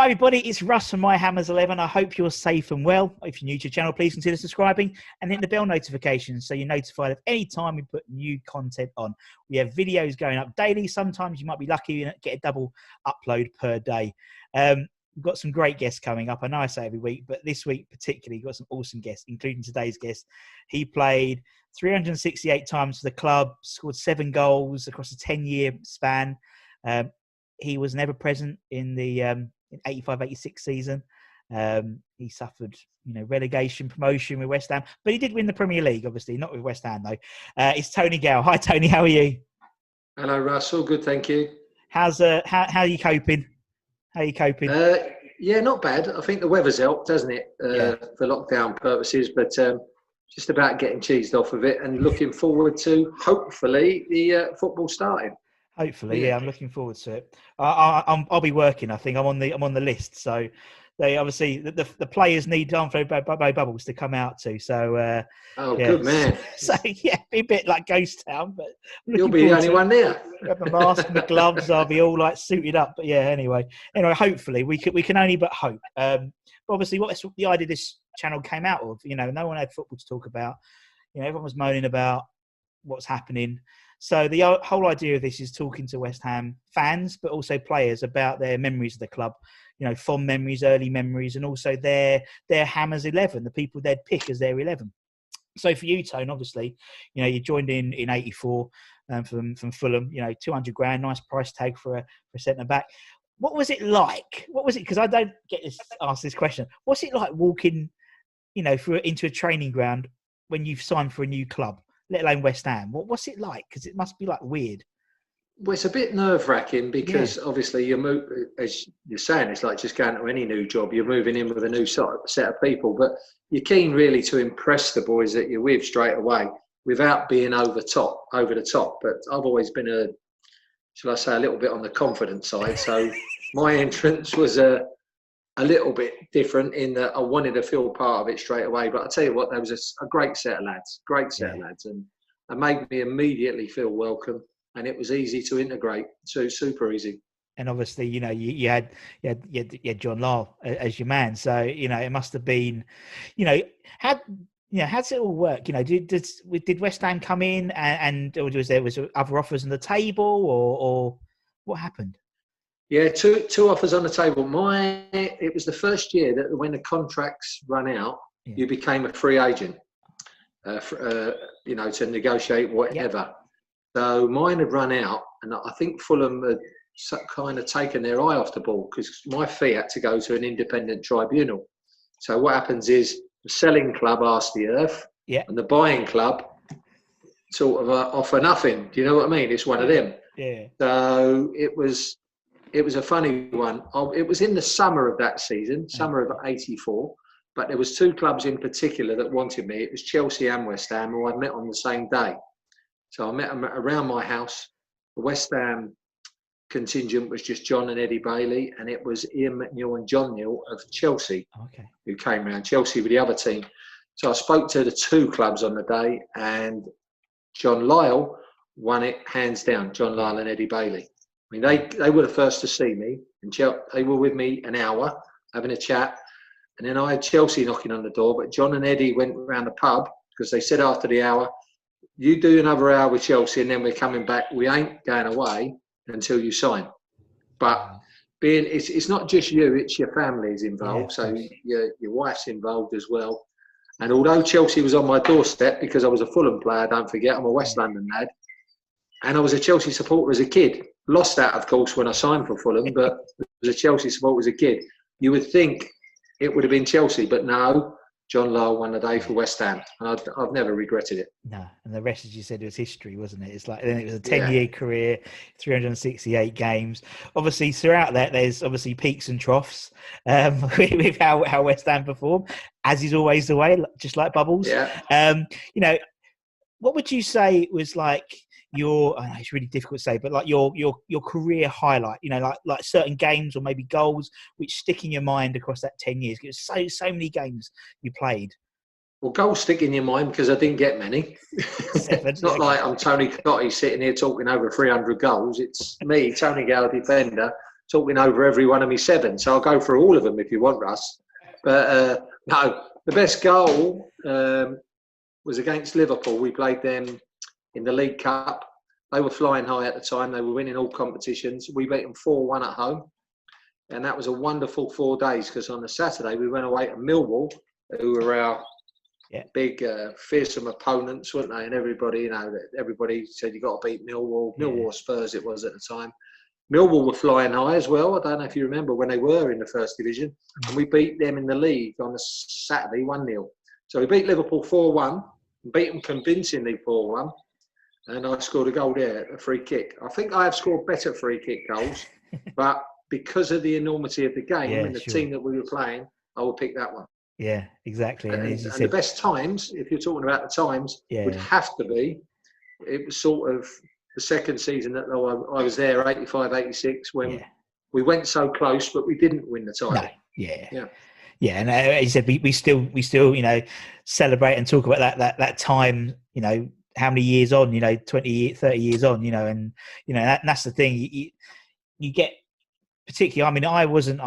Hi everybody, it's Russ from My Hammers 11. I hope you're safe and well. If you're new to the channel, please consider subscribing and hit the bell notification so you're notified of any time we put new content on. We have videos going up daily. Sometimes you might be lucky and get a double upload per day. We've got some great guests coming up. I know I say every week, but this week particularly, we've got some awesome guests, including today's guest. He played 368 times for the club, scored 7 goals across a 10-year span. He was never present in the 85-86 season. He suffered, relegation, promotion with West Ham, but he did win the Premier League, obviously, not with West Ham though. It's Tony Gale. Hi Tony, how are you? Hello Russell, good, thank you. How are you coping? How are you coping? Yeah, not bad. I think the weather's helped, hasn't it, for lockdown purposes, but just about getting cheesed off of it and looking forward to, hopefully, the football starting. Hopefully, yeah, I'm looking forward to it. I'll be working. I think I'm on the list. So they obviously the players need Untitled Bubbles to come out to. So good man. So yeah, be a bit like Ghost Town, but you'll be the only one there. Got the mask and the gloves. I'll be all like suited up. But yeah, anyway, hopefully we can only but hope. But obviously, what's the idea this channel came out of? No one had football to talk about. Everyone was moaning about what's happening. So the whole idea of this is talking to West Ham fans, but also players about their memories of the club, fond memories, early memories, and also their Hammers 11, the people they'd pick as their 11. So for you, Tone, obviously, you joined in 84 from Fulham, 200 grand, nice price tag for a centre back. What was it like? Because I don't get asked this question. What's it like walking, into a training ground when you've signed for a new club? Let alone West Ham. What's it like? Because it must be like weird. Well, it's a bit nerve-wracking because obviously you move, as you're saying, it's like just going to any new job. You're moving in with a new set of people, but you're keen really to impress the boys that you're with straight away without being over the top. But I've always been shall I say, a little bit on the confident side. So my entrance was a little bit different in that I wanted to feel part of it straight away. But I'll tell you what, there was a great set of lads, and it made me immediately feel welcome, and it was easy to integrate, so super easy. And obviously, you had John Lyle as your man, so it must have been, how does it all work? Did West Ham come in and or was there other offers on the table, or what happened? Yeah, two offers on the table. It was the first year that when the contracts run out, you became a free agent, to negotiate whatever. Yep. So mine had run out, and I think Fulham had kind of taken their eye off the ball because my fee had to go to an independent tribunal. So what happens is the selling club asked the earth, and the buying club sort of offer nothing. Do you know what I mean? It's one of them. Yeah. So it was a funny one. It was in the summer of that season, summer of '84, but there was 2 clubs in particular that wanted me. It was Chelsea and West Ham, who I'd met on the same day. So I met them around my house. The West Ham contingent was just John and Eddie Bailey, and it was Ian McNeil and John Neal of Chelsea who came around. Chelsea with the other team. So I spoke to the 2 clubs on the day, and John Lyle won it hands down, John Lyle and Eddie Bailey. I mean, they were the first to see me, and they were with me an hour having a chat, and then I had Chelsea knocking on the door, but John and Eddie went around the pub because they said after the hour, you do another hour with Chelsea and then we're coming back. We ain't going away until you sign. But it's not just you, it's your family's involved, so your wife's involved as well. And although Chelsea was on my doorstep because I was a Fulham player, don't forget, I'm a West London lad, and I was a Chelsea supporter as a kid. Lost that, of course, when I signed for Fulham, but was a Chelsea supporter as a kid. You would think it would have been Chelsea, but no, John Lyle won the day for West Ham, and I've never regretted it. No, and the rest, as you said, was history, wasn't it? It's like then it was a 10-year career, 368 games. Obviously, throughout that, there's obviously peaks and troughs with how West Ham perform, as is always the way, just like Bubbles. Yeah. What would you say was like your? I know it's really difficult to say, but like your career highlight. Like certain games or maybe goals which stick in your mind across that 10 years. Because so many games you played. Well, goals stick in your mind because I didn't get many. 7. It's not like I'm Tony Cottee sitting here talking over 300 goals. It's me, Tony Gale, defender, talking over every one of me 7. So I'll go through all of them if you want, Russ. But no, the best goal was against Liverpool. We played them in the League Cup. They were flying high at the time. They were winning all competitions. We beat them 4-1 at home. And that was a wonderful 4 days, because on the Saturday we went away to Millwall, who were our big, fearsome opponents, weren't they? And everybody, everybody said you got to beat Millwall. Millwall Spurs it was at the time. Millwall were flying high as well. I don't know if you remember when they were in the first division, and we beat them in the league on the Saturday 1-0. So we beat Liverpool 4-1, beat them convincingly 4-1, and I scored a goal there, a free kick. I think I have scored better free kick goals, but because of the enormity of the game and the team that we were playing, I will pick that one. Yeah, exactly. And the best times, if you're talking about the times, would have to be, it was sort of the second season that I was there, 85, 86, when we went so close, but we didn't win the title. No, yeah, and as you said, we still, celebrate and talk about that time, how many years on, 20, 30 years on, and that's the thing. You get, particularly, I was literally,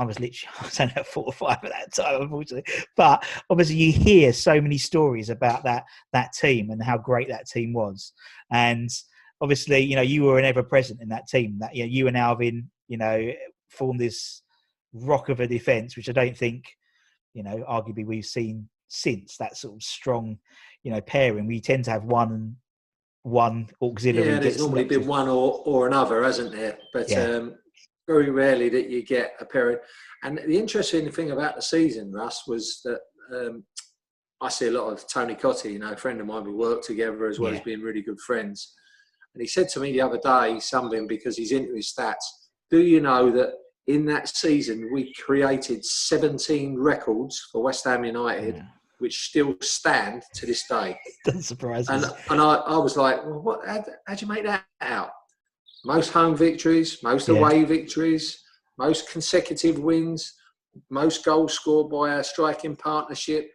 I was only at 4 or 5 at that time, unfortunately. But obviously, you hear so many stories about that team and how great that team was. And obviously, you were an ever present in that team. That you and Alvin, formed this rock of a defence, which I don't think, arguably we've seen since, that sort of strong, pairing. We tend to have one auxiliary. Yeah, there's normally been one or another, hasn't there? But very rarely that you get a pairing. And the interesting thing about the season, Russ, was that I see a lot of Tony Cotti, a friend of mine. We worked together as well as being really good friends. And he said to me the other day something, because he's into his stats. Do you know that in that season we created 17 records for West Ham United, which still stand to this day? Doesn't surprise me. And I was like, well, how'd you make that out? Most home victories, most away victories, most consecutive wins, most goals scored by our striking partnership,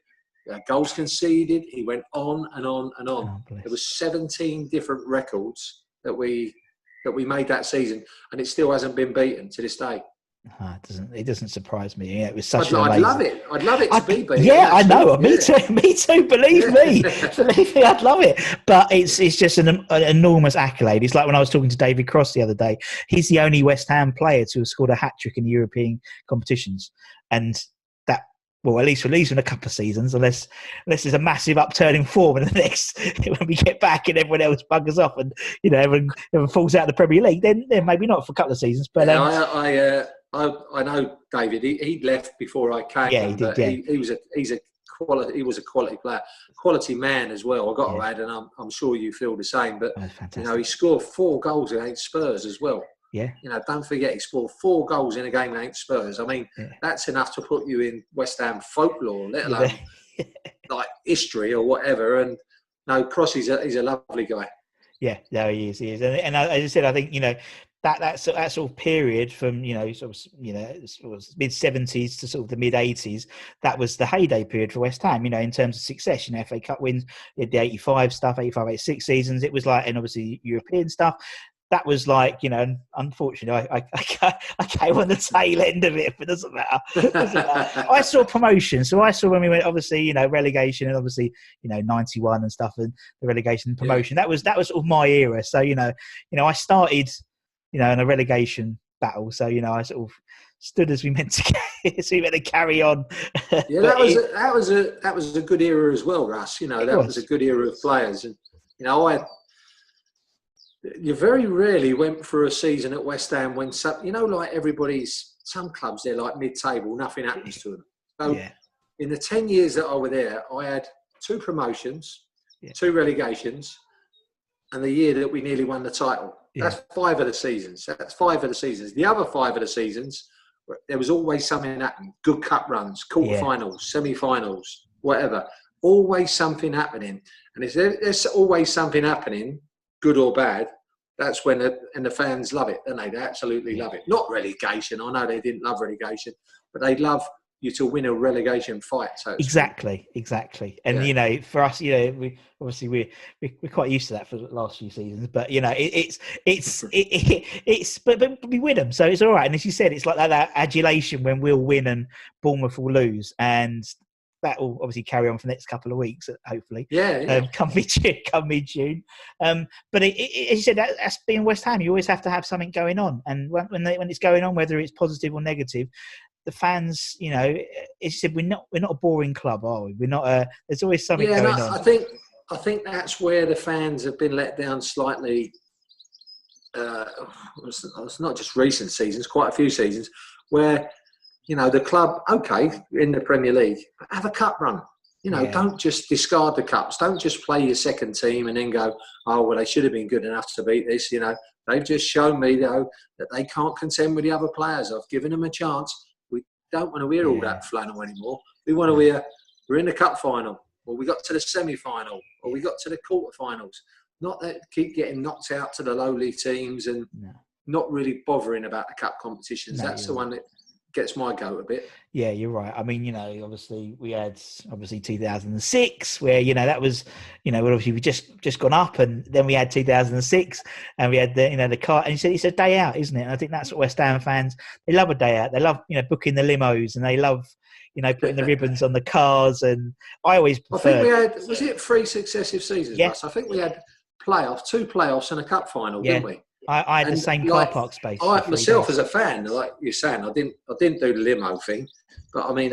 goals conceded. He went on and on and on. Oh, there was 17 different records that we made that season, and it still hasn't been beaten to this day. It doesn't surprise me. Yeah, it was such I'd love it. I'd love it to be beaten. Yeah, I know. Me too. Me too. Believe me. Believe me, I'd love it. But it's just an enormous accolade. It's like when I was talking to David Cross the other day. He's the only West Ham player to have scored a hat-trick in European competitions, and that, well, at least in a couple of seasons, unless there's a massive upturning form in the next, when we get back and everyone else buggers off and everyone falls out of the Premier League, then maybe not for a couple of seasons. But I know David. He'd left before I came. Yeah, he did. But he was a quality player, quality man as well. I got to add, and I'm sure you feel the same. But he scored 4 goals against Spurs as well. Yeah. Don't forget he scored 4 goals in a game against Spurs. I mean, that's enough to put you in West Ham folklore, let alone like history or whatever. And no, Cross, he's a lovely guy. Yeah, no, he is. And as I said, I think that sort of period from sort of mid 70s to sort of the mid 80s, that was the heyday period for West Ham. In terms of success, FA Cup wins, the 85 stuff, 85, 86 seasons. It was like, and obviously European stuff. That was like, unfortunately, I came on the tail end of it, but it doesn't matter. I saw promotion. So I saw when we went, obviously, relegation and obviously, 91 and stuff, and the relegation and promotion. That was sort of my era. So, I started, in a relegation battle. So, I sort of stood as we meant to carry on. Yeah, that was a good era as well, Russ. That was a good era of players. And, you very rarely went for a season at West Ham when some clubs, they're like mid-table, nothing happens to them. So in the 10 years that I was there, I had 2 promotions, 2 relegations, and the year that we nearly won the title. That's 5 of the seasons. The other 5 of the seasons, there was always something happening. Good cup runs, quarterfinals, semi-finals, whatever. Always something happening. And if there's always something happening, good or bad, that's when the fans love it, don't they? They absolutely love it. Not relegation. I know they didn't love relegation, but they love you to win a relegation fight. So exactly. And you know, for us, you know, we obviously we're quite used to that for the last few seasons. But you know, but we win them, so it's all right. And as you said, it's like that adulation when we'll win and Bournemouth will lose, and that will obviously carry on for the next couple of weeks, hopefully. Come mid-June. But as you said, that's being West Ham. You always have to have something going on, and when it's going on, whether it's positive or negative, the fans, you know, as you said, we're not a boring club, are we? We're not. There's always something going on. I think that's where the fans have been let down slightly. It's not just recent seasons, quite a few seasons where, you know, the club, okay, in the Premier League, but have a cup run. You know, don't just discard the cups. Don't just play your second team and then go, oh, well, they should have been good enough to beat this. You know, they've just shown me, though, that they can't contend with the other players. I've given them a chance. We don't want to hear all that flannel anymore. We want to hear, we're in the cup final, or we got to the semi-final, or we got to the quarterfinals. Not that keep getting knocked out to the lowly teams and not really bothering about the cup competitions. That's the one that gets my goat a bit. Yeah, you're right. I mean, you know, obviously we had 2006 where, you know, that was, you know, obviously we just gone up, and then we had 2006 and we had the, you know, the car, and it's a day out, isn't it? And I think that's what West Ham fans, they love a day out. They love, you know, booking the limos, and they love, you know, putting the ribbons on the cars. And I always prefer. I think we had, was it 3 successive seasons? Yeah. Russ? I think we had 2 playoffs and a cup final, didn't we? I had the same car park space. I myself, as a fan, like you're saying, I didn't do the limo thing, but I mean,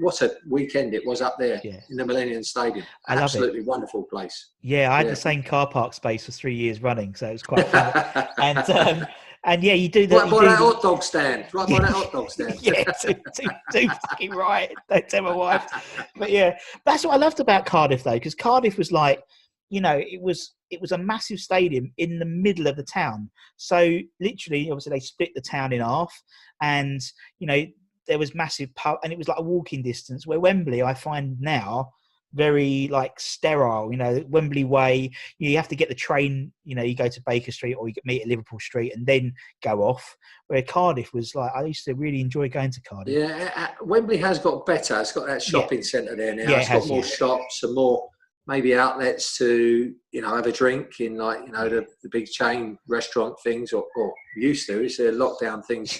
what a weekend it was up there in the Millennium Stadium. Absolutely wonderful place. Yeah, I had the same car park space for 3 years running, so it was quite fun. And yeah, you do that. Right by that hot dog stand. Right by that hot dog stand. Yeah, too fucking right. Don't tell my wife. But yeah, that's what I loved about Cardiff, though, because Cardiff was like, you know, it was a massive stadium in the middle of the town. So literally, obviously, they split the town in half, and you know, there was massive pub, and it was like a walking distance. Where Wembley, I find now, very like sterile. You know, Wembley Way, you have to get the train. You know, you go to Baker Street or you meet at Liverpool Street and then go off. Where Cardiff was like, I used to really enjoy going to Cardiff. Yeah, Wembley has got better. It's got that shopping centre there now. It's got more shops and more maybe outlets to, you know, have a drink in, like, you know, the big chain restaurant things, or used to. It's a lockdown things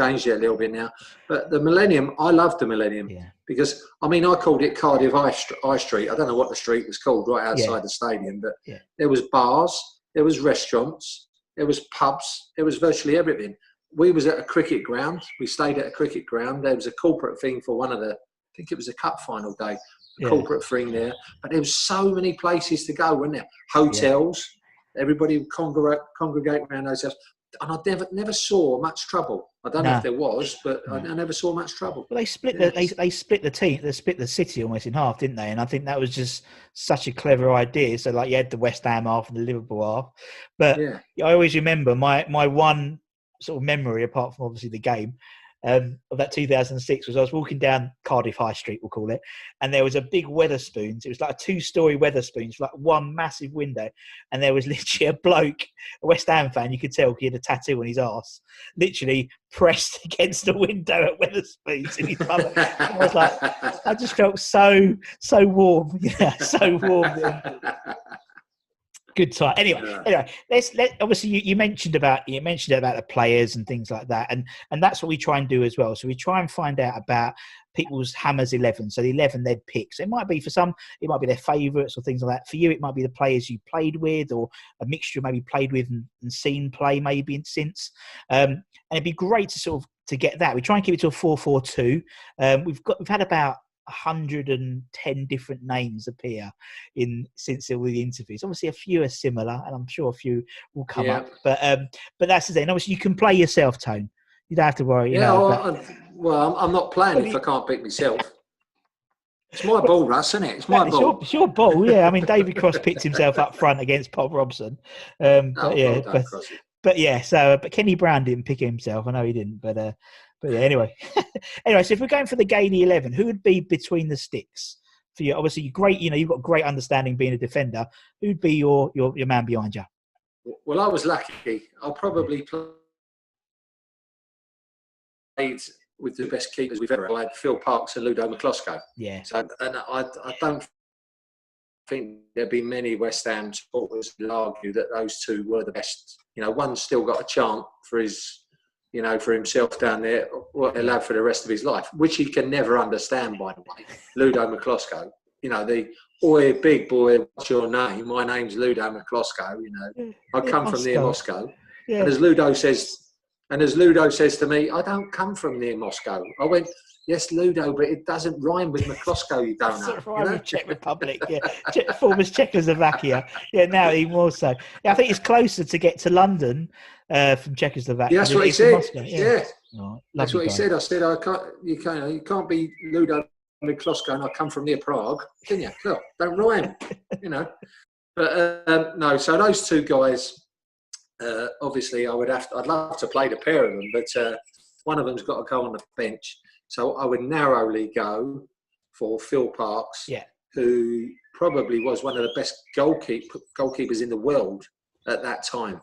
changed it a little bit now. But the Millennium, I loved the Millennium because, I mean, I called it Cardiff High Street. I don't know what the street was called right outside the stadium, but there was bars, there was restaurants, there was pubs, there was virtually everything. We was at a cricket ground. We stayed at a cricket ground. There was a corporate thing for one of the, I think it was a cup final day. Corporate thing there, but there was so many places to go, weren't there? Hotels, everybody would congregate around those hotels, and I never saw much trouble. I don't know if there was, but I never saw much trouble. Well, they split the city almost in half, didn't they? And I think that was just such a clever idea. So like you had the West Ham half and the Liverpool half, but I always remember my one sort of memory, apart from obviously the game, of that 2006 was I was walking down Cardiff High Street, we'll call it, and there was a big Weatherspoons. It was like a 2-story Weatherspoons, like one massive window, and there was literally a bloke, a West Ham fan, you could tell he had a tattoo on his arse, literally pressed against the window at Weatherspoons in his mother. I was like, I just felt so warm, so warm. Good time. Anyway, let's obviously you mentioned about the players and things like that, and that's what we try and do as well. So we try and find out about people's Hammers 11. So the 11 they'd pick. So it might be for some, it might be their favourites or things like that. For you, it might be the players you played with, or a mixture maybe played with and seen play maybe since. And it'd be great to sort of to get that. We try and keep it to a 4-4-2. We've had about 110 different names appear since all the interviews. Obviously, a few are similar, and I'm sure a few will come up. But that's the thing. Obviously, you can play yourself, Tone. You don't have to worry. I'm not playing if I can't pick myself. It's my ball, Russ, isn't it? It's my ball. It's your ball, yeah. I mean, David Cross picked himself up front against Pop Robson. But Kenny Brown didn't pick himself. I know he didn't, but yeah, anyway. So if we're going for the Gainey 11, who would be between the sticks for you? Obviously, you're great. You know, you've got great understanding being a defender. Who'd be your man behind you? Well, I was lucky. I probably played with the best keepers we've ever had, Phil Parkes and Ludo McCloskey. Yeah. So, and I don't think there'd be many West Ham supporters who argue that those two were the best. You know, one's still got a chant for his, you know, for himself down there, what he'll have for the rest of his life, which he can never understand, by the way. Ludo McCloskey, you know, "Oi, big boy, what's your name? My name's Ludo McCloskey, you know. I come from near Moscow." Yeah. And as Ludo says to me, "I don't come from near Moscow." I went, "Yes, Ludo, but it doesn't rhyme with McCloskey, you don't know." It rhymes with Czech Republic, yeah. Former Czechoslovakia. Yeah, now even more so. Yeah, I think it's closer to get to London from Czechoslovakia. Yeah, that's what he said. Yeah. Oh, that's what he guy. said. I said, you can't be Ludo McCloskey and I come from near Prague, can you? Look, don't rhyme, you know. But no, so those two guys, obviously I'd love to play the pair of them, but one of them's got to go on the bench. So I would narrowly go for Phil Parkes, who probably was one of the best goalkeepers in the world at that time.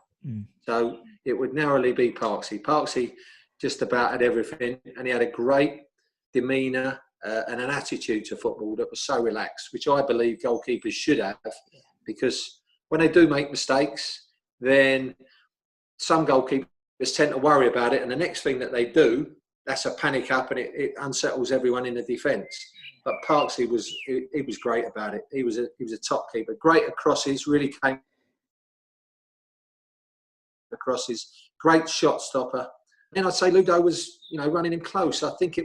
So it would narrowly be Parksy. Parksy just about had everything, and he had a great demeanour and an attitude to football that was so relaxed, which I believe goalkeepers should have, because when they do make mistakes, then some goalkeepers tend to worry about it, and the next thing that they do, that's a panic up, and it unsettles everyone in the defence. But Parksy was great about it. He was a top keeper, great at crosses, really came crosses, great shot stopper. And I'd say Ludo was, you know, running him close. I think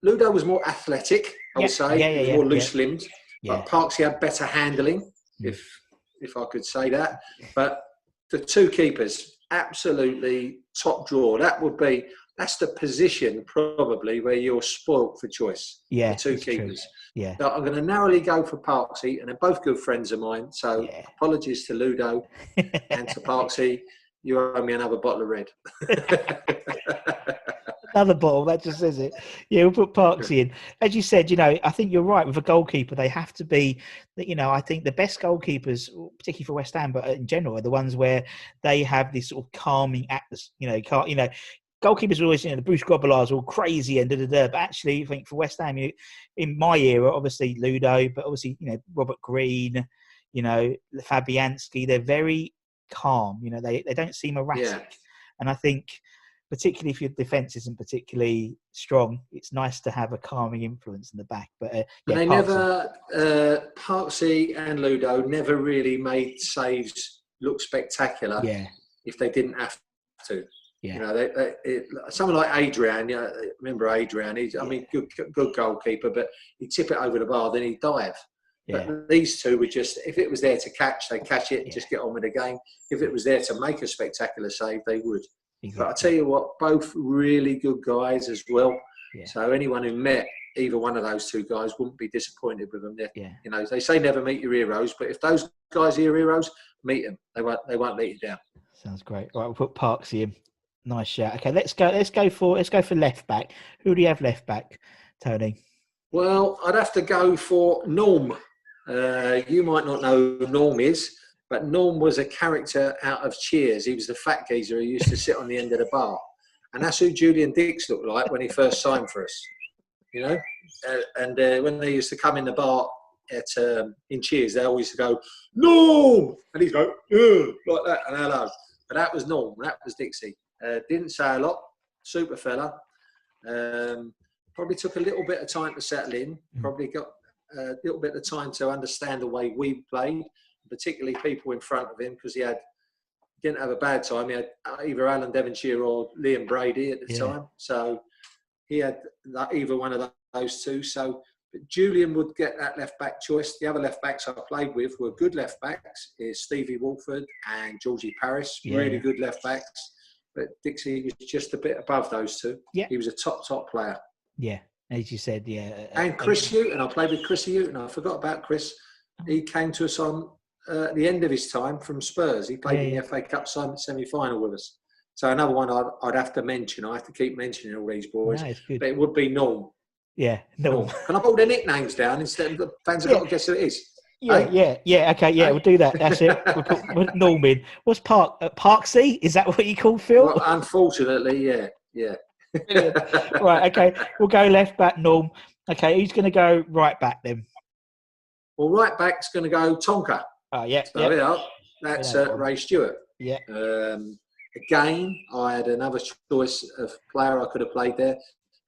Ludo was more athletic, I would say, more loose-limbed. But Parksy had better handling, if I could say that. But the two keepers, absolutely top drawer. That's the position probably where you're spoilt for choice. Yeah, the two keepers. True. Yeah. So I'm going to narrowly go for Parksy, and they're both good friends of mine. So apologies to Ludo and to Parksy. You owe me another bottle of red. Another bottle, that just says it. Yeah, we'll put Parksy in. As you said, you know, I think you're right. With a goalkeeper, they have to be, you know, I think the best goalkeepers, particularly for West Ham, but in general, are the ones where they have this sort of calming atmosphere, goalkeepers are always, the Bruce Grobbelaars are all crazy and but actually, I think for West Ham, in my era, obviously Ludo, but obviously, Robert Green, Fabianski, they're very calm. They don't seem erratic. Yeah. And I think, particularly if your defence isn't particularly strong, it's nice to have a calming influence in the back. But they Parksy and Ludo never really made saves look spectacular. Yeah. If they didn't have to. Yeah. Someone like Adrian, remember Adrian? Good goalkeeper, but he'd tip it over the bar, then he'd dive. Yeah. But these two were just, if it was there to catch, they catch it and just get on with the game. If it was there to make a spectacular save, they would. Exactly. But I tell you what, both really good guys as well. Yeah. So anyone who met either one of those two guys wouldn't be disappointed with them. Yeah. They say never meet your heroes, but if those guys are your heroes, meet them. They won't let you down. Sounds great. Right, we'll put Parksy in. Nice shout. Okay, let's go for left back. Who do you have left back, Tony? Well, I'd have to go for Norm. You might not know who Norm is, but Norm was a character out of Cheers. He was the fat geezer who used to sit on the end of the bar, and that's who Julian Dix looked like when he first signed for us. And when they used to come in the bar in Cheers, they always used to go Norm, and he'd go like that and hello. But that was Norm. That was Dixie. Didn't say a lot, super fella. Probably took a little bit of time to settle in. Probably got a little bit of time to understand the way we played, particularly people in front of him, because he didn't have a bad time. He had either Alan Devonshire or Liam Brady at the time. So he had either one of those two. So but Julian would get that left-back choice. The other left-backs I played with were good left-backs. Is Stevie Walford and Georgie Paris. Really good left-backs. But Dixie was just a bit above those two. Yeah. He was a top player. Yeah, as you said, And Chris Hughton, I played with Chris Hughton. I forgot about Chris. He came to us on the end of his time from Spurs. He played in the FA Cup semi-final with us. So another one I'd have to mention. I have to keep mentioning all these boys. No, but it would be Norm. Yeah, Norm. Can I put their nicknames down instead of the fans have got to guess who it is? Yeah. Okay, we'll do that. That's it. We'll put Norm in. What's Parksy? Is that what you call Phil? Well, unfortunately, yeah. Right, okay. We'll go left back, Norm. Okay, who's going to go right back then? Well, right back's going to go Tonka. Oh, yeah. So yeah, that's Ray Stewart. Yeah. Again, I had another choice of player I could have played there,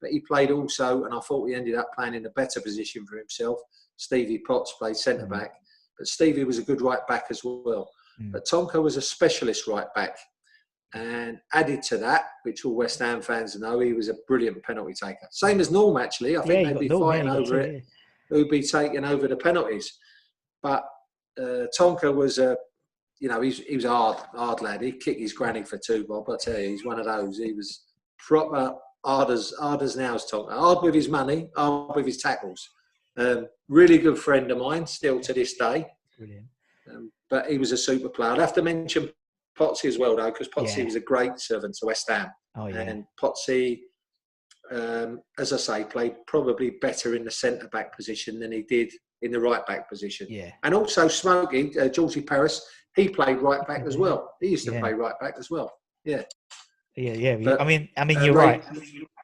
but he played also, and I thought he ended up playing in a better position for himself. Stevie Potts played centre back, but Stevie was a good right back as well. But Tonka was a specialist right back. And added to that, which all West Ham fans know, he was a brilliant penalty taker. Same as Norm, actually. I think they'd be fighting over it. Who'd be taking over the penalties. But Tonka was he was a hard lad. He'd kick his granny for 2 bob. I tell you, he's one of those. He was proper hard as nails, Tonka. Hard with his money, hard with his tackles. Really good friend of mine, still to this day. Brilliant. But he was a super player. I'd have to mention Potsy as well, though, because Potsy was a great servant to West Ham. Oh, yeah. And Potsy, as I say, played probably better in the centre-back position than he did in the right-back position. Yeah. And also Smokey, Georgie Paris, he played right-back as well. He used to play right-back as well. Yeah. Yeah. But, I mean, you're right.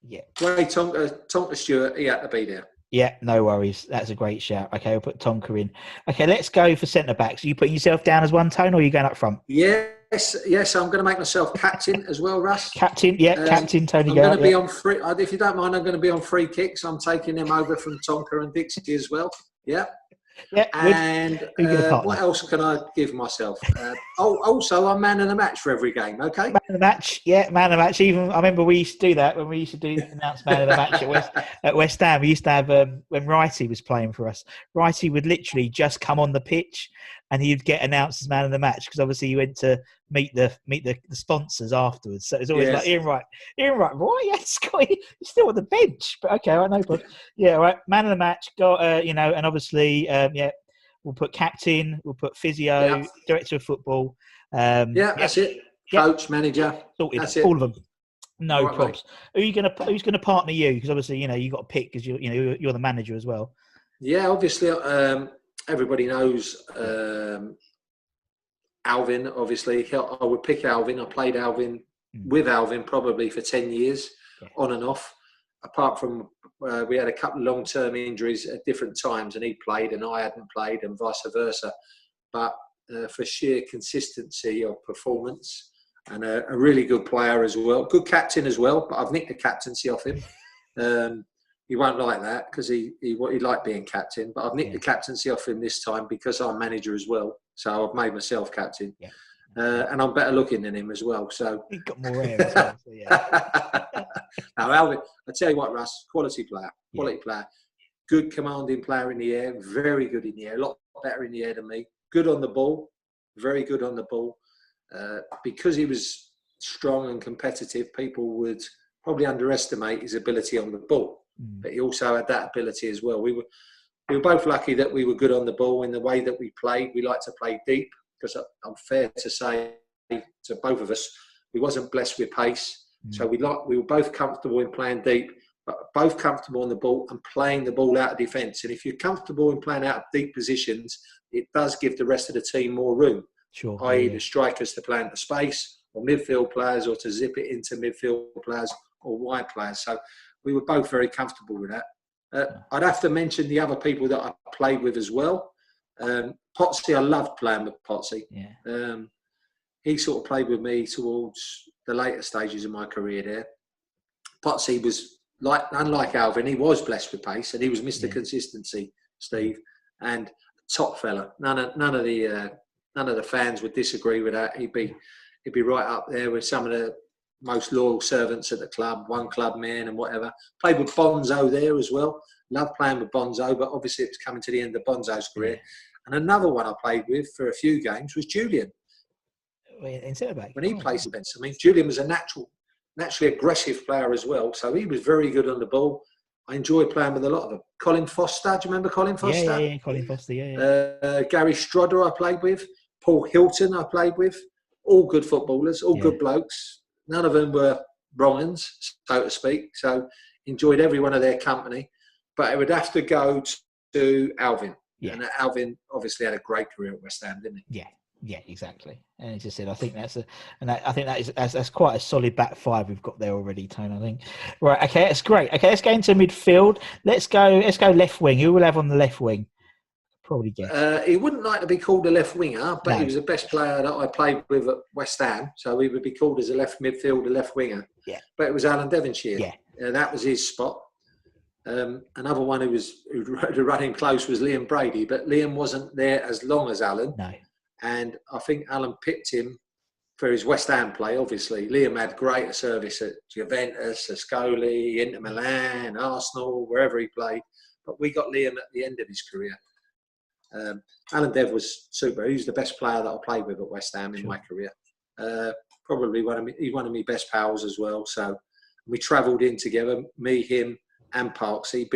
Yeah. Ray Tonka Stewart, he had to be there. Yeah, no worries. That's a great shout. Okay, we'll put Tonka in. Okay, let's go for centre-backs. Are you putting yourself down as one tone, or are you going up front? Yes, I'm going to make myself captain as well, Russ. Captain, captain, Tony. I'm going to be on free. If you don't mind, I'm going to be on free kicks. I'm taking them over from Tonka and Dixie as well. Yeah. Yeah. And what else can I give myself? Also, I'm man of the match for every game. Okay. Man of the match. Yeah, man of the match. Even I remember we used to do that when we used to announce man of the match at West Ham. We used to have when Wrighty was playing for us. Wrighty would literally just come on the pitch, and he'd get announced as man of the match because obviously he went to meet the sponsors afterwards. So it's always like Ian Wright. Yeah, Scotty, he's still on the bench, but okay, right, no problem. Yeah, right, man of the match. Got and obviously we'll put captain, we'll put physio, director of football. That's it. Coach, manager, sorted. That's it. All of them. No problems. Who's gonna partner you? Because obviously you got to pick because you're the manager as well. Yeah, obviously. Everybody knows Alvin, obviously. I would pick Alvin. I played Alvin with Alvin probably for 10 years, on and off. Apart from we had a couple of long-term injuries at different times, and he played and I hadn't played, and vice versa. But for sheer consistency of performance, and a really good player as well. Good captain as well, but I've nicked the captaincy off him. He won't like that because he liked being captain, but I've nicked the captaincy off him this time because I'm manager as well. So I've made myself captain. Yeah. And I'm better looking than him as well. So he's got more hair as well. So Now, Alvin, I tell you what, Russ, quality player. Good commanding player in the air, very good in the air, a lot better in the air than me. Good on the ball, very good on the ball. Because he was strong and competitive, people would probably underestimate his ability on the ball. But he also had that ability as well. We were both lucky that we were good on the ball in the way that we played. We like to play deep because I'm fair to say to both of us, we wasn't blessed with pace. So we were both comfortable in playing deep, but both comfortable on the ball and playing the ball out of defence. And if you're comfortable in playing out of deep positions, it does give the rest of the team more room. Sure. I.e. the strikers to play into space, or midfield players, or to zip it into midfield players or wide players. So we were both very comfortable with that. I'd have to mention the other people that I played with as well. Potsy, I loved playing with Potsy. Yeah. He sort of played with me towards the later stages of my career there. Potsy was, unlike Alvin, he was blessed with pace, and he was Mr. Consistency, Steve, and top fella. None of the fans would disagree with that. He'd be right up there with some of the most loyal servants at the club, one club man and whatever. Played with Bonzo there as well. Loved playing with Bonzo, but obviously it was coming to the end of Bonzo's career. And another one I played with for a few games was Julian. In centre-back? When he played Spencer, I mean, Julian was a naturally aggressive player as well, so he was very good on the ball. I enjoyed playing with a lot of them. Colin Foster, do you remember Colin Foster? Yeah, Colin Foster, yeah. Gary Strodder I played with. Paul Hilton I played with. All good footballers, all good blokes. None of them were wrong uns, so to speak. So enjoyed every one of their company. But it would have to go to Alvin. Yeah. And Alvin obviously had a great career at West Ham, didn't he? Yeah. Yeah, exactly. And as I said, I think that's quite a solid back five we've got there already, Tony. I think. Right. Okay, that's great. Okay, let's go into midfield. Let's go left wing. Who will have on the left wing? Probably guess. He wouldn't like to be called a left winger, but No. he was the best player that I played with at West Ham, so he would be called as a left midfielder, left winger. Yeah. But it was Alan Devonshire. Yeah. That was his spot. Another one who running close was Liam Brady, but Liam wasn't there as long as Alan. No. And I think Alan picked him for his West Ham play, obviously. Liam had greater service at Juventus, Ascoli, Inter Milan, Arsenal, wherever he played. But we got Liam at the end of his career. Alan Dev was super. He was the best player that I played with at West Ham in my career. Probably he's one of my best pals as well. So we travelled in together, me, him and Parksy,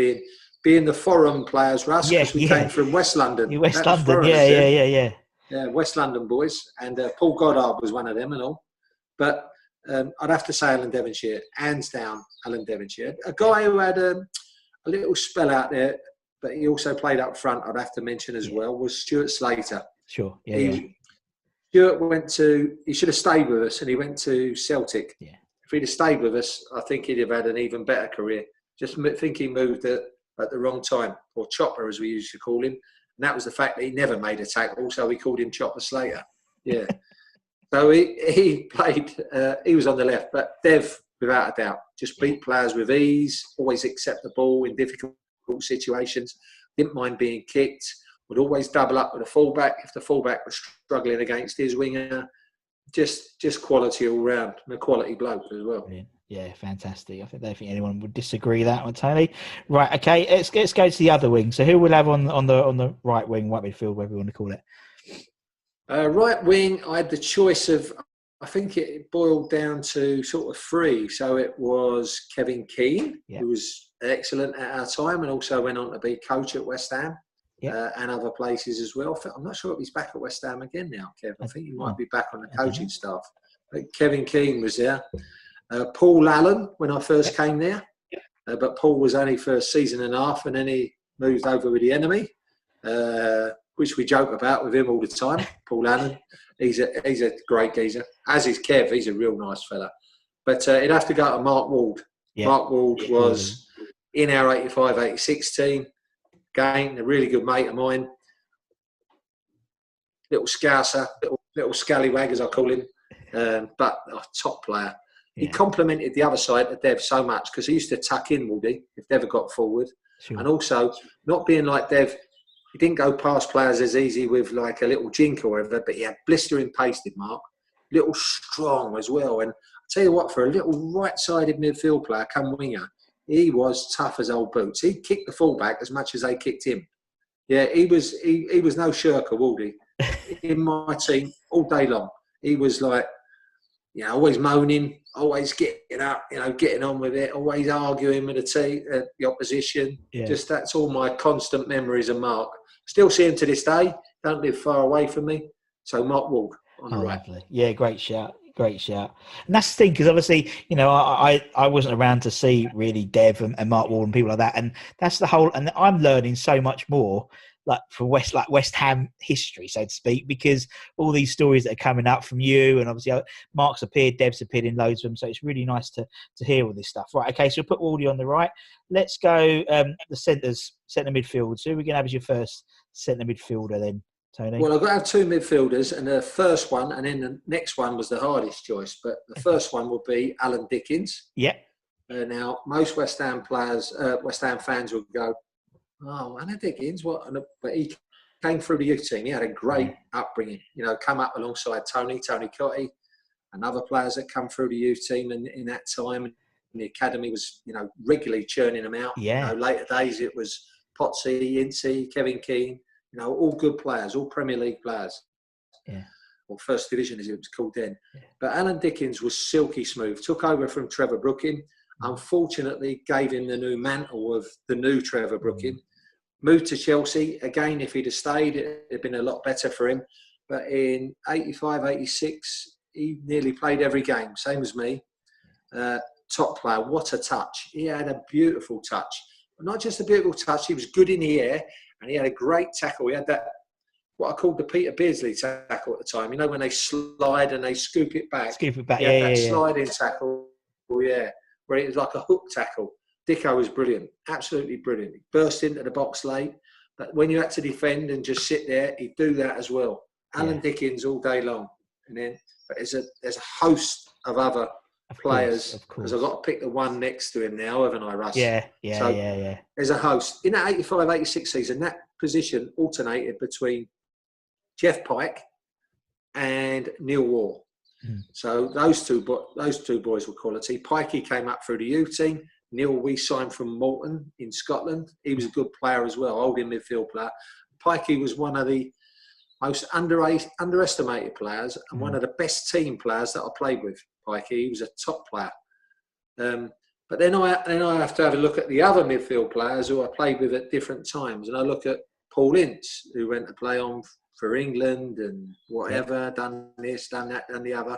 being the foreign players, Russ, because we came from West London. West London, yeah. Yeah, West London boys. And Paul Goddard was one of them and all. But I'd have to say Alan Devonshire, hands down, Alan Devonshire. A guy who had a little spell out there, but he also played up front, I'd have to mention as well, was Stuart Slater. Sure, Stuart he should have stayed with us, and he went to Celtic. Yeah. If he'd have stayed with us, I think he'd have had an even better career. Just think he moved at the wrong time, or Chopper as we used to call him. And that was the fact that he never made a tackle, so we called him Chopper Slater. Yeah. So he played, he was on the left, but Dev, without a doubt, just beat players with ease, always accept the ball in difficult situations, didn't mind being kicked, would always double up with a fullback if the fullback was struggling against his winger. Just quality all round, and a quality bloke as well. Brilliant. Yeah, fantastic. I don't think anyone would disagree with that one, Tony. Right, okay, let's go to the other wing. So who will have on the right wing, right midfield, whatever you want to call it? Right wing, I had the choice of, I think it boiled down to sort of three. So it was Kevin Keane, who was excellent at our time and also went on to be coach at West Ham and other places as well. I'm not sure if he's back at West Ham again now, Kev. I think he might be back on the coaching staff. But Kevin Keane was there. Paul Allen, when I first came there. But Paul was only for a season and a half, and then he moved over with the enemy, which we joke about with him all the time. Paul Allen, he's a great geezer. As is Kev, he's a real nice fella. But he'd have to go to Mark Wald. Yeah. Mark Wald was in our 85-86 team. Again, a really good mate of mine. Little scouser, little scallywag, as I call him. But a top player. He complimented the other side of Dev so much because he used to tuck in, Waldy, if Dev got forward. Sure. And also, not being like Dev, he didn't go past players as easy with like a little jink or whatever, but he had blistering pace, did Mark. Little strong as well. And I'll tell you what, for a little right-sided midfield player, come winger, he was tough as old boots. He kicked the fullback as much as they kicked him. Yeah, he was no shirker, Waldy. In my team, all day long. He was like, always moaning, always getting up, getting on with it, always arguing with the opposition. Yeah. Just that's all my constant memories of Mark. Still see him to this day. Don't live far away from me. So Mark Wald on the right. Lovely. Yeah, great shout. Great shout. And that's the thing, because obviously, I wasn't around to see really Dev and Mark Wald and people like that. And that's the whole, and I'm learning so much more from West Ham history, so to speak, because all these stories that are coming up from you, and obviously Mark's appeared, Dev's appeared in loads of them, so it's really nice to hear all this stuff. Right, okay, so we'll put Waldy on the right. Let's go the centre midfield. So we're going to have as your first centre midfielder then, Tony? Well, I've got to have two midfielders, and the first one, and then the next one was the hardest choice, but the first one would be Alan Dickens. Yeah. Now, most West Ham fans would go, oh, Alan Dickens, what? But he came through the youth team. He had a great upbringing. Come up alongside Tony COYI, and other players that come through the youth team in that time. And the academy was, regularly churning them out. Yeah. Later days it was Potsy, Ince, Kevin Keane. All good players, all Premier League players. Yeah. Or First Division as it was called then. Yeah. But Alan Dickens was silky smooth. Took over from Trevor Brooking. Unfortunately, gave him the new mantle of the new Trevor Brooking. Moved to Chelsea. Again, if he'd have stayed, it would have been a lot better for him. But in 85-86, he nearly played every game, same as me. Top player. What a touch. He had a beautiful touch. But not just a beautiful touch, he was good in the air, and he had a great tackle. He had that what I called the Peter Beardsley tackle at the time. You know, when they slide and they scoop it back. Scoop it back, He had yeah. that sliding tackle, where it was like a hook tackle. Dicko was brilliant, absolutely brilliant. He burst into the box late, but when you had to defend and just sit there, he'd do that as well. Alan Dickens all day long. And then, but there's a host of other players, because I've got to pick the one next to him now, haven't I, Russ? Yeah. There's a host. In that 85-86 season, that position alternated between Jeff Pike and Neil Waugh. So those two boys were quality. Pikey came up through the U team. Neil, we signed from Morton in Scotland. He was a good player as well, holding midfield player. Pikey was one of the most underestimated players and one of the best team players that I played with. Pikey, he was a top player. But then I have to have a look at the other midfield players who I played with at different times, and I look at Paul Ince, who went to play on for England and whatever, done this, done that, done the other.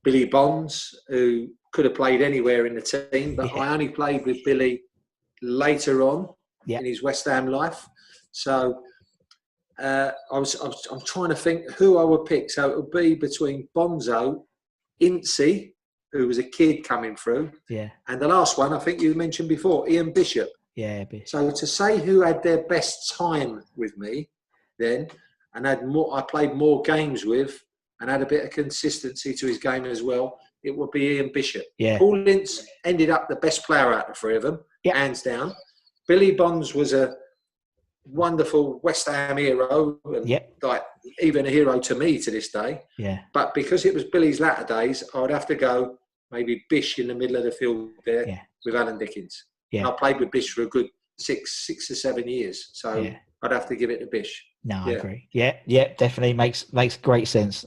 Billy Bonds, who could have played anywhere in the team, but I only played with Billy later on in his West Ham life. So I'm trying to think who I would pick. So it would be between Bonzo, Ince, who was a kid coming through, and the last one I think you mentioned before, Ian Bishop. So to say who had their best time with me then, and I played more games with, and had a bit of consistency to his game as well, it would be Ian Bishop. Paul Ince ended up the best player out of the three of them, hands down. Billy Bonds was a wonderful West Ham hero, and like even a hero to me to this day. But because it was Billy's latter days, I would have to go maybe Bish in the middle of the field there with Alan Dickens. And I played with Bish for a good six or 7 years, so I'd have to give it to Bish. No, I agree. Definitely makes great sense.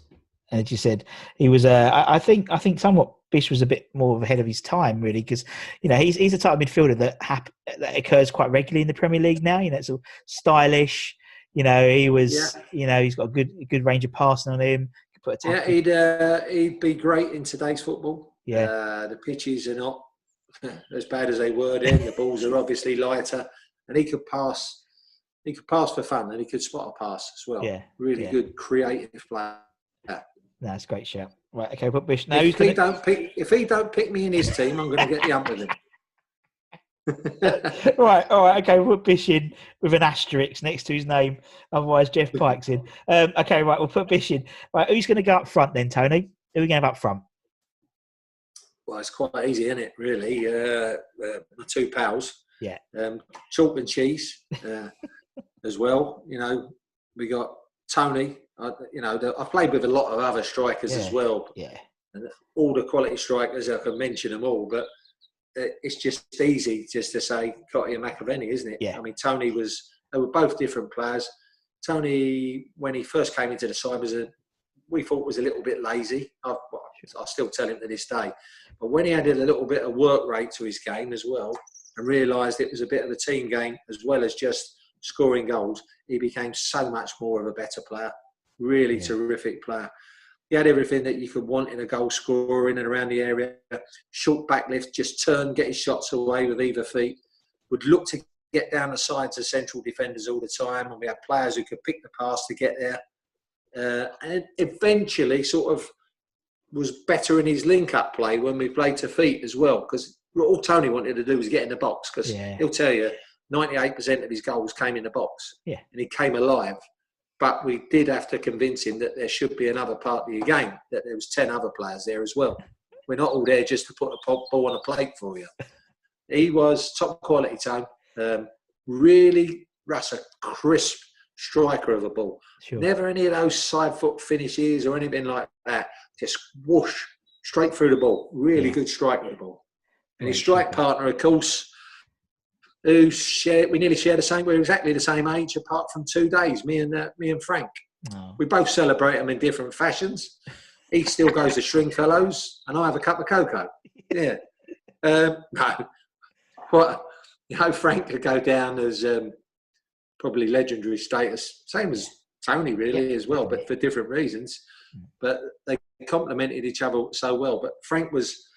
And as you said, he was. I think somewhat Bish was a bit more ahead of his time, really, because he's a type of midfielder that occurs quite regularly in the Premier League now. It's all stylish. He was. He's got a good range of passing on him. He'd be great in today's football. The pitches are not as bad as they were then. The balls are obviously lighter, and he could pass. He could pass for fun, and he could spot a pass as well. Really good, creative player. That's a great shout. Right, okay, put Bish. Now, if he don't pick me in his team, I'm going to get the ump with him. All right, okay, we'll put Bish in with an asterisk next to his name. Otherwise, Jeff Pike's in. Okay, right, we'll put Bish in. Right, who's going to go up front then, Tony? Who are we going to have up front? Well, it's quite easy, isn't it, really? My two pals. Yeah. Chalk and cheese as well. We got Tony. I've played with a lot of other strikers as well. And all the quality strikers, I can mention them all, but it's just easy just to say COYI and McAvenny, isn't it? I mean, they were both different players. Tony, when he first came into the side, we thought was a little bit lazy. I still tell him to this day. But when he added a little bit of work rate to his game as well, and realised it was a bit of a team game as well as just scoring goals, he became so much more of a better player. Really terrific player. He had everything that you could want in a goal scorer in and around the area. Short backlift, just turn, get his shots away with either feet. Would look to get down the sides of central defenders all the time. And we had players who could pick the pass to get there. And eventually sort of was better in his link-up play when we played to feet as well. Because all Tony wanted to do was get in the box. Because he'll tell you, 98% of his goals came in the box. And he came alive. But we did have to convince him that there should be another part of your game, that there was 10 other players there as well. We're not all there just to put a ball on a plate for you. He was top quality, Tone. Really, Russ, a crisp striker of a ball. Never any of those side foot finishes or anything like that. Just whoosh, straight through the ball. Really good strike with the ball. And his strike partner, of course, we nearly share the same. We're exactly the same age, apart from 2 days. Me and Frank. We both celebrate them in different fashions. He still goes to Stringfellows, and I have a cup of cocoa. No, Frank could go down as probably legendary status, same as Tony really as well, but for different reasons. But they complemented each other so well. But Frank was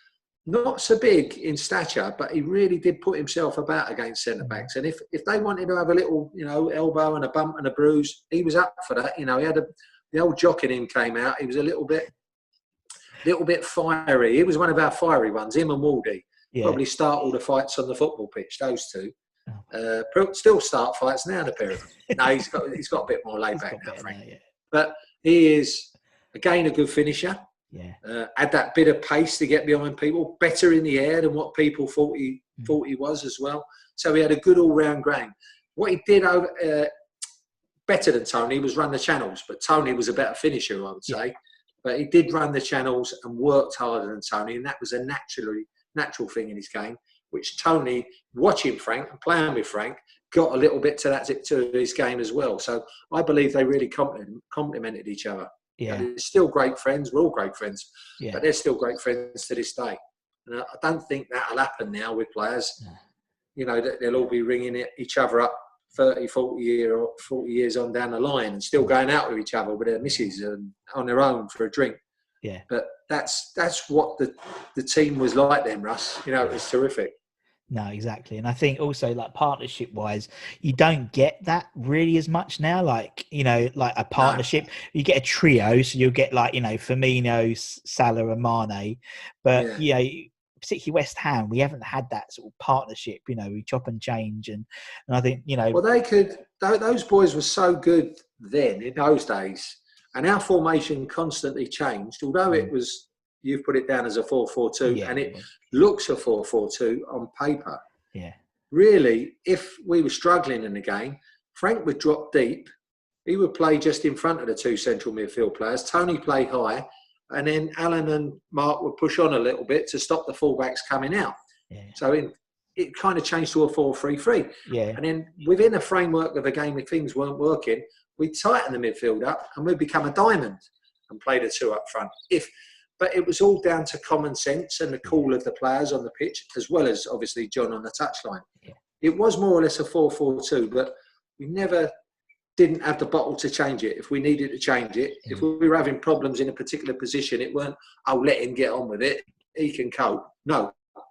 not so big in stature, but he really did put himself about against centre backs. And if they wanted to have a little, elbow and a bump and a bruise, he was up for that. He had the old jock in him came out. He was a little bit fiery. He was one of our fiery ones. Him and Waldy probably start all the fights on the football pitch. Those two still start fights now. The pair of them. No, he's got a bit more laid back now, Frank. But he is again a good finisher. Yeah, had that bit of pace to get behind people, better in the air than what people thought he was as well. So he had a good all-round game. What he did better than Tony was run the channels, but Tony was a better finisher, I would say. But he did run the channels and worked harder than Tony, and that was a natural thing in his game, which Tony, watching Frank and playing with Frank, got a little bit to his game as well. So I believe they really complemented each other. Yeah, they're still great friends. We're all great friends, but they're still great friends to this day. And I don't think that'll happen now with players. That they'll all be ringing each other up 30, 40 years on down the line and still going out with each other with their missus and on their own for a drink. Yeah, but that's what the team was like then, Russ. It was terrific. No, exactly. And I think also like partnership wise, you don't get that really as much now. Like, like a partnership, you get a trio. So you'll get like, Firmino, Salah and Mane. But, particularly West Ham, we haven't had that sort of partnership, we chop and change. And I think, Well, those boys were so good then in those days. And our formation constantly changed, although it was, you've put it down as a 4-4-2, and it looks a 4-4-2 on paper. Yeah. Really, if we were struggling in the game, Frank would drop deep. He would play just in front of the two central midfield players. Tony play high, and then Alan and Mark would push on a little bit to stop the fullbacks coming out. Yeah. So it kind of changed to a 4-3-3. Yeah. And then within a framework of a game, if things weren't working, we'd tighten the midfield up and we'd become a diamond and play the two up front. But it was all down to common sense and the call of the players on the pitch, as well as obviously John on the touchline. Yeah. It was more or less a 4-4-2, but we never didn't have the bottle to change it if we needed to change it. Mm. If we were having problems in a particular position, it weren't, let him get on with it. He can cope. No,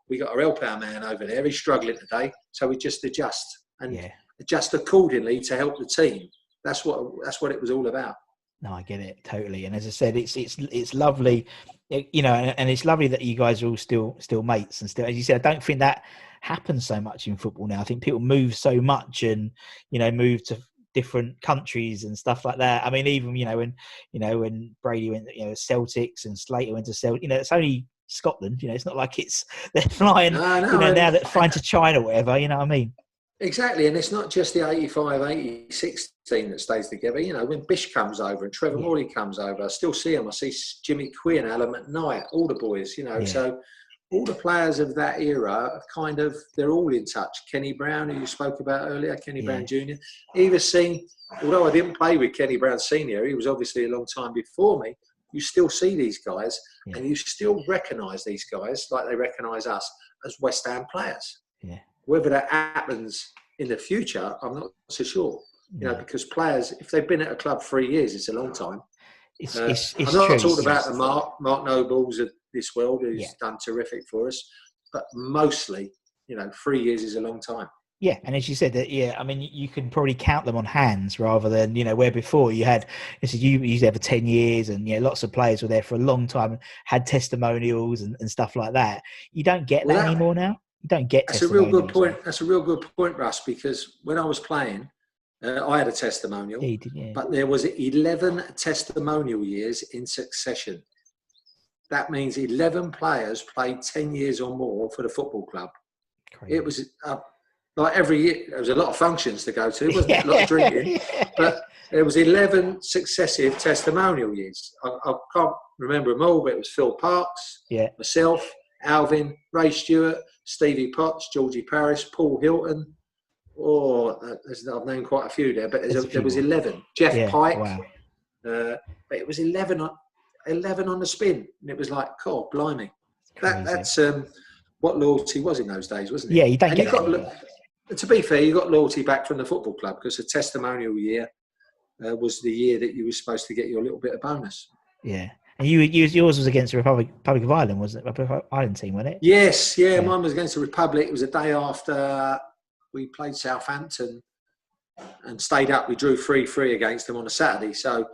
we got our help our man over there. He's struggling today. So we just adjust and adjust accordingly to help the team. That's what it was all about. No, I get it totally. And as I said, it's lovely, and it's lovely that you guys are all still mates and still, as you said, I don't think that happens so much in football now. I think people move so much and, move to different countries and stuff like that. I mean, even, when Brady went, Celtics and Slater went to Celtics, it's only Scotland, it's not like they're flying, now they're flying to China or whatever, you know what I mean? Exactly, and it's not just the 85, 86 team that stays together. When Bish comes over and Trevor Morley comes over, I still see them. I see Jimmy Quinn, Alan McKnight, all the boys, So all the players of that era are they're all in touch. Kenny Brown, who you spoke about earlier, Kenny Brown Jr. Although I didn't play with Kenny Brown Sr., he was obviously a long time before me, you still see these guys and you still recognise these guys like they recognise us as West Ham players. Yeah. Whether that happens in the future, I'm not so sure. Because players, if they've been at a club 3 years, it's a long time. I'm not talking about the Mark Nobles of this world, who's done terrific for us, but mostly, 3 years is a long time. Yeah, and as you said, I mean, you can probably count them on hands rather than, where before you had, you used there for 10 years and, lots of players were there for a long time and had testimonials and stuff like that. You don't get that anymore now. You don't get That's a real good point. That's a real good point, Russ, because when I was playing, I had a testimonial, but there was 11 testimonial years in succession. That means 11 players played 10 years or more for the football club. Crazy. It was like every year, there was a lot of functions to go to, wasn't it? A lot of drinking. But there was 11 successive testimonial years. I can't remember them all, but it was Phil Parks, myself, Alvin, Ray Stewart, Stevie Potts, Georgie Parrish, Paul Hilton. I've named quite a few there, but there was 11. Jeff Pike. Wow. But it was 11 on the spin. And it was like, God, blimey. That's what loyalty was in those days, wasn't it? Yeah, you don't get that. To be fair, you got loyalty back from the football club because the testimonial year was the year that you were supposed to get your little bit of bonus. Yeah. And yours was against the Republic of Ireland, wasn't it? Republic of Ireland team, wasn't it? Yes, yeah, mine was against the Republic. It was a day after we played Southampton and stayed up. We drew 3-3 against them on a Saturday. So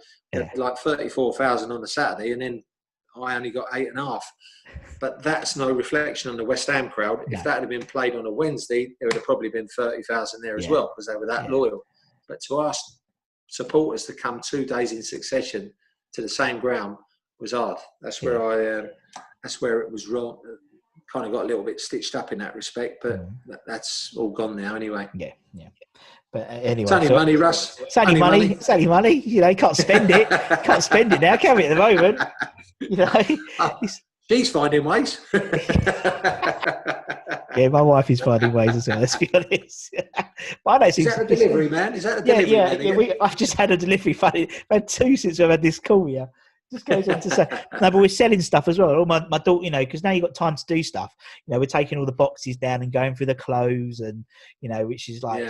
like 34,000 on the Saturday, and then I only got 8.5. But that's no reflection on the West Ham crowd. No. If that had been played on a Wednesday, there would have probably been 30,000 there as well, because they were that loyal. But to ask supporters to come 2 days in succession to the same ground was hard. That's where that's where it was wrong. Kind of got a little bit stitched up in that respect, but that's all gone now anyway. Yeah. But anyway, it's only money, Russ. It's only money. It's only money. You know, you can't spend it. Can't spend it now, can we? At the moment, you know. She's finding ways. Yeah, my wife is finding ways as well. Let's be honest. Is that a delivery, man? Is that a delivery? Yeah. I've just had a delivery. Funny, I've had 2 since I've had this call. Yeah. Just goes on to say, no, but we're selling stuff as well. All my daughter, you know, because now you've got time to do stuff. You know, we're taking all the boxes down and going through the clothes, and you know, which is like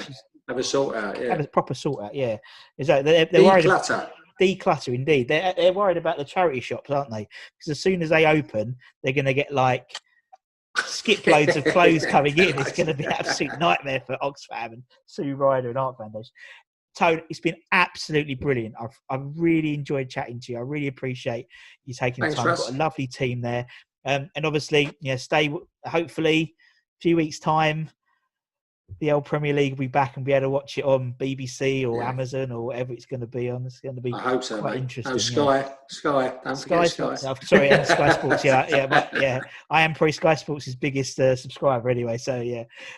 have a sort out, have a proper sort out, Is that they're worried about declutter? Indeed, they're worried about the charity shops, aren't they? Because as soon as they open, they're going to get like skip loads of clothes coming in. It's going to be an absolute nightmare for Oxfam and Sue Ryder and Art Foundation. Tone, it's been absolutely brilliant. I've really enjoyed chatting to you. I really appreciate you taking the time. We've got a lovely team there. And obviously, stay, hopefully, a few weeks' time, the old Premier League will be back and be able to watch it on BBC or Amazon or whatever it's going to be on. It's going to be I hope so, quite mate. interesting. No, Sky. Don't forget Sky. Sorry, and Sky Sports. I am probably Sky Sports' biggest subscriber anyway. So,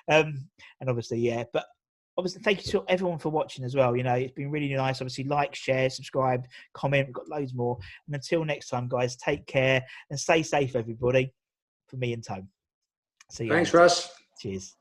and obviously, but obviously, thank you to everyone for watching as well. You know, it's been really nice. Obviously, like, share, subscribe, comment. We've got loads more. And until next time, guys, take care and stay safe, everybody. For me and Tone. See you. Thanks, Russ. Cheers.